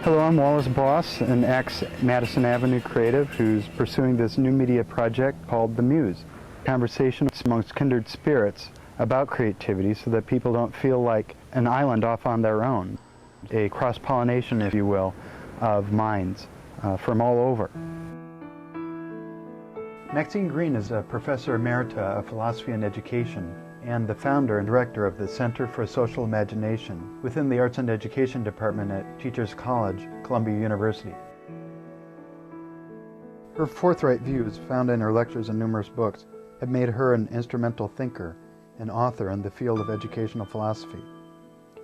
Hello, I'm Wallace Boss, an ex-Madison Avenue creative who's pursuing this new media project called the Muse. Conversations amongst kindred spirits about creativity so that people don't feel like an island off on their own. A cross-pollination, if you will, of minds from all over. Maxine Greene is a professor emerita of philosophy and education and the founder and director of the Center for Social Imagination within the Arts and Education Department at Teachers College, Columbia University. Her forthright views, found in her lectures and numerous books, have made her an instrumental thinker and author in the field of educational philosophy.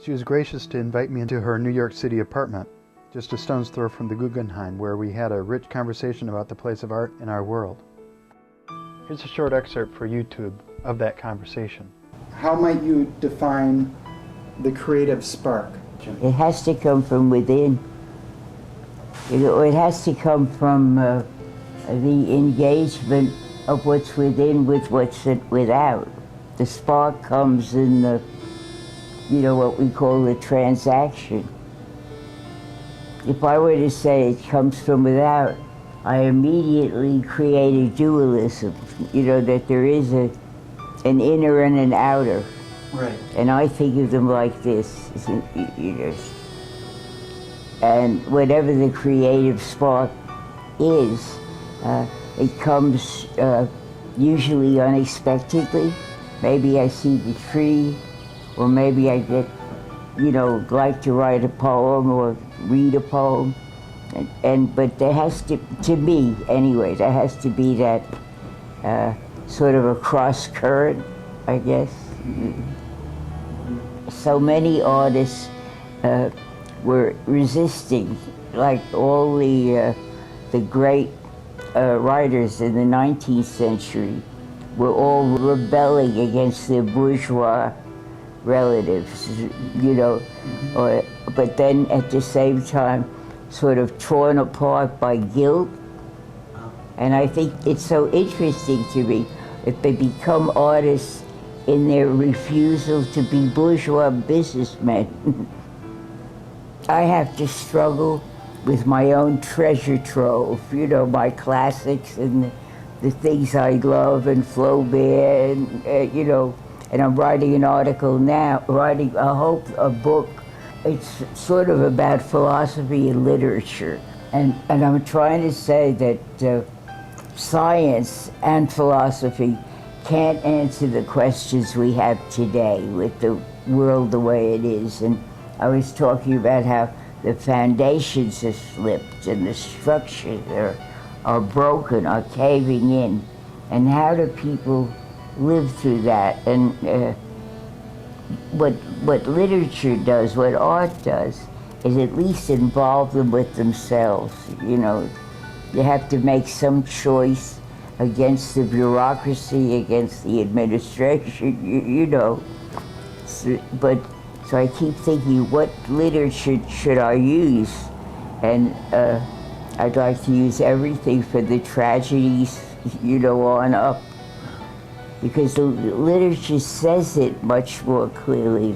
She was gracious to invite me into her New York City apartment, just a stone's throw from the Guggenheim, where we had a rich conversation about the place of art in our world. Here's a short excerpt for YouTube of that conversation. How might you define the creative spark? It has to come from within. It has to come from the engagement of what's within with what's without. The spark comes in the, what we call the transaction. If I were to say it comes from without, I immediately create a dualism, that there is an inner and an outer. Right. And I think of them like this, And whatever the creative spark is, it comes usually unexpectedly. Maybe I see the tree, or maybe I get, like to write a poem or read a poem. But there has to me anyway, there has to be that sort of a cross current, I guess. So many artists were resisting, like all the great writers in the 19th century were all rebelling against their bourgeois relatives, but then at the same time sort of torn apart by guilt. And I think it's so interesting to me if they become artists in their refusal to be bourgeois businessmen. I have to struggle with my own treasure trove, my classics and the things I love, and Flaubert, and I'm writing an article now, a book. It's sort of about philosophy and literature. And I'm trying to say that science and philosophy can't answer the questions we have today with the world the way it is. And I was talking about how the foundations have slipped and the structures are broken, are caving in. And how do people live through that? And what literature does, what art does, is at least involve them with themselves. You have to make some choice against the bureaucracy, against the administration, So I keep thinking, what literature should I use? And I'd like to use everything from the tragedies, on up. Because the literature says it much more clearly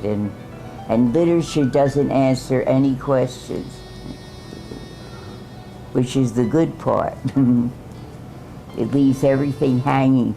and literature doesn't answer any questions, which is the good part. It leaves everything hanging.